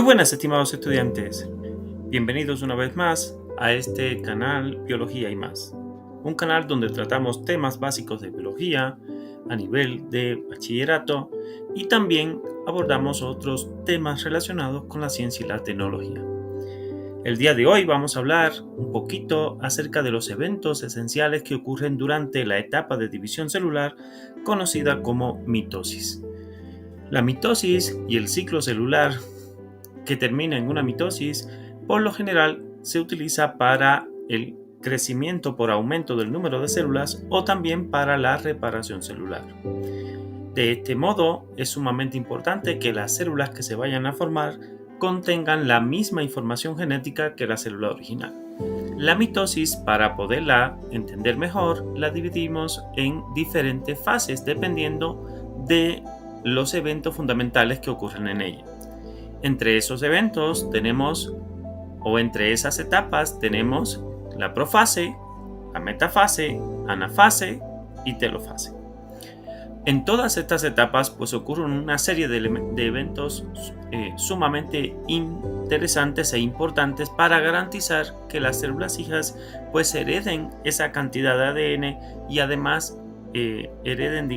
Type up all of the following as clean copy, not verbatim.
buenas, estimados estudiantes. Bienvenidos una vez más a este canal Biología y más. Un canal donde tratamos temas básicos de biología a nivel de bachillerato y también abordamos otros temas relacionados con la ciencia y la tecnología. El día de hoy vamos a hablar un poquito acerca de los eventos esenciales que ocurren durante la etapa de división celular conocida como mitosis. La mitosis y el ciclo celular que termina en una mitosis, por lo general se utiliza para el crecimiento por aumento del número de células o también para la reparación celular. De este modo, es sumamente importante que las células que se vayan a formar contengan la misma información genética que la célula original. La mitosis, para poderla entender mejor, la dividimos en diferentes fases dependiendo de los eventos fundamentales que ocurren en ella. Entre esos eventos entre esas etapas tenemos la profase, la metafase, anafase y telofase. En todas estas etapas ocurren una serie de eventos sumamente interesantes e importantes para garantizar que las células hijas hereden esa cantidad de ADN y además hereden,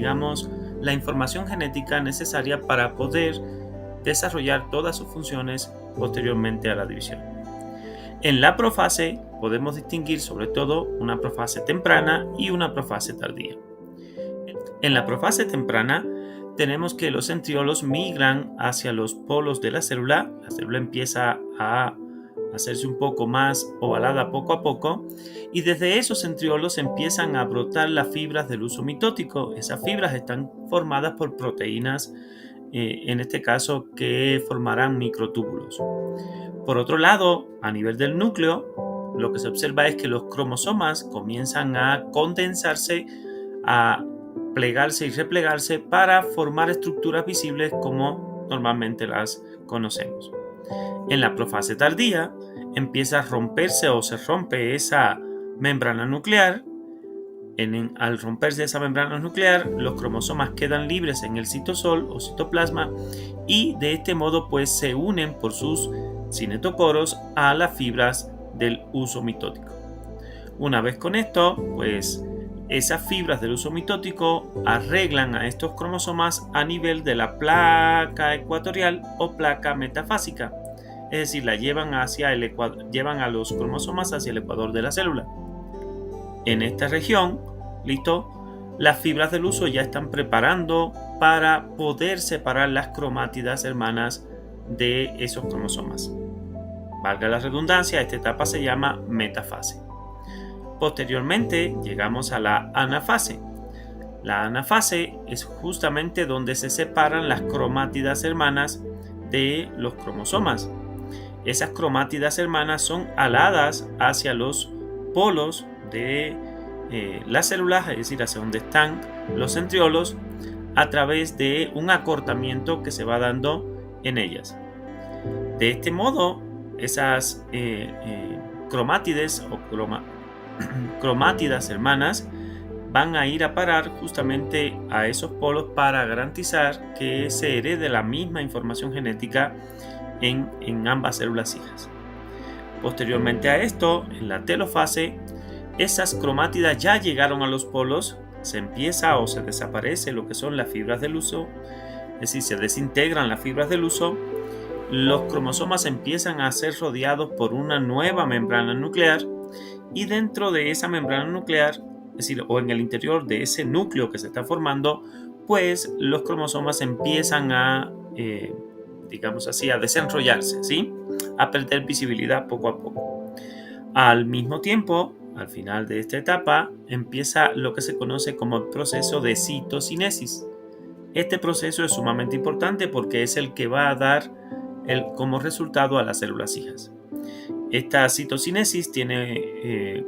la información genética necesaria para poder desarrollar todas sus funciones posteriormente a la división. En la profase podemos distinguir sobre todo una profase temprana y una profase tardía. En la profase temprana tenemos que los centriolos migran hacia los polos de la célula empieza a hacerse un poco más ovalada poco a poco y desde esos centriolos empiezan a brotar las fibras del huso mitótico. Esas fibras están formadas por proteínas en este caso que formarán microtúbulos. Por otro lado, a nivel del núcleo, lo que se observa es que los cromosomas comienzan a condensarse, a plegarse y replegarse para formar estructuras visibles como normalmente las conocemos. En la profase tardía empieza a romperse o se rompe esa membrana nuclear. Al romperse esa membrana nuclear, los cromosomas quedan libres en el citosol o citoplasma y de este modo se unen por sus cinetocoros a las fibras del huso mitótico. Una vez con esto, esas fibras del huso mitótico arreglan a estos cromosomas a nivel de la placa ecuatorial o placa metafásica, es decir, la llevan a los cromosomas hacia el ecuador de la célula. En esta región, las fibras del huso ya están preparando para poder separar las cromátidas hermanas de esos cromosomas. Valga la redundancia, esta etapa se llama metafase. Posteriormente llegamos a la anafase. La anafase es justamente donde se separan las cromátidas hermanas de los cromosomas. Esas cromátidas hermanas son aladas hacia los polos de las células, es decir, hacia donde están los centriolos, a través de un acortamiento que se va dando en ellas. De este modo, esas cromátides o cromátidas hermanas van a ir a parar justamente a esos polos para garantizar que se herede la misma información genética en ambas células hijas. Posteriormente a esto, en la telofase, esas cromátidas ya llegaron a los polos, se empieza o se desaparece lo que son las fibras del huso, es decir, se desintegran las fibras del huso, los cromosomas empiezan a ser rodeados por una nueva membrana nuclear y dentro de esa membrana nuclear, es decir, o en el interior de ese núcleo que se está formando, los cromosomas empiezan a desenrollarse, ¿sí? A perder visibilidad poco a poco. Al mismo tiempo, al final de esta etapa, empieza lo que se conoce como el proceso de citocinesis. Este proceso es sumamente importante porque es el que va a dar como resultado a las células hijas. Esta citocinesis tiene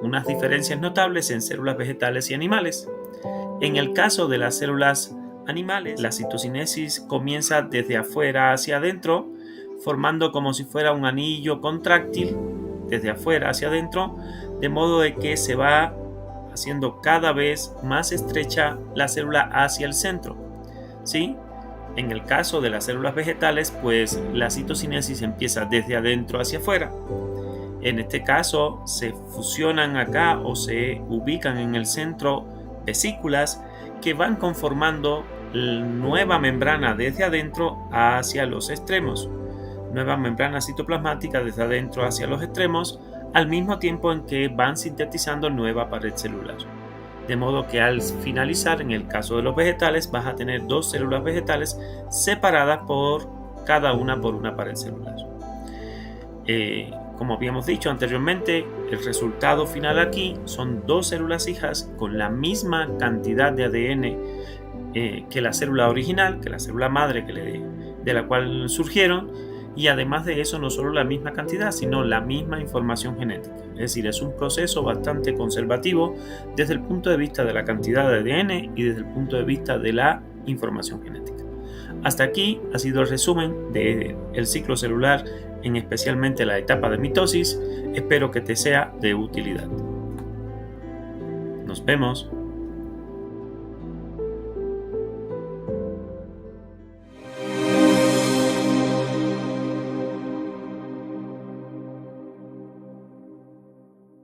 unas diferencias notables en células vegetales y animales. En el caso de las células animales, la citocinesis comienza desde afuera hacia adentro, formando como si fuera un anillo contráctil desde afuera hacia adentro, de modo de que se va haciendo cada vez más estrecha la célula hacia el centro, ¿sí? En el caso de las células vegetales, pues la citocinesis empieza desde adentro hacia afuera. En este caso se fusionan acá o se ubican en el centro vesículas que van conformando nueva membrana desde adentro hacia los extremos. Nueva membrana citoplasmática desde adentro hacia los extremos, al mismo tiempo en que van sintetizando nueva pared celular. De modo que al finalizar, en el caso de los vegetales, vas a tener dos células vegetales separadas por cada una por una pared celular. Como habíamos dicho anteriormente, el resultado final aquí son dos células hijas con la misma cantidad de ADN que la célula original, que la célula madre de la cual surgieron, y además de eso no solo la misma cantidad, sino la misma información genética. Es decir, es un proceso bastante conservativo desde el punto de vista de la cantidad de ADN y desde el punto de vista de la información genética. Hasta aquí ha sido el resumen del ciclo celular, en especialmente la etapa de mitosis. Espero que te sea de utilidad. Nos vemos.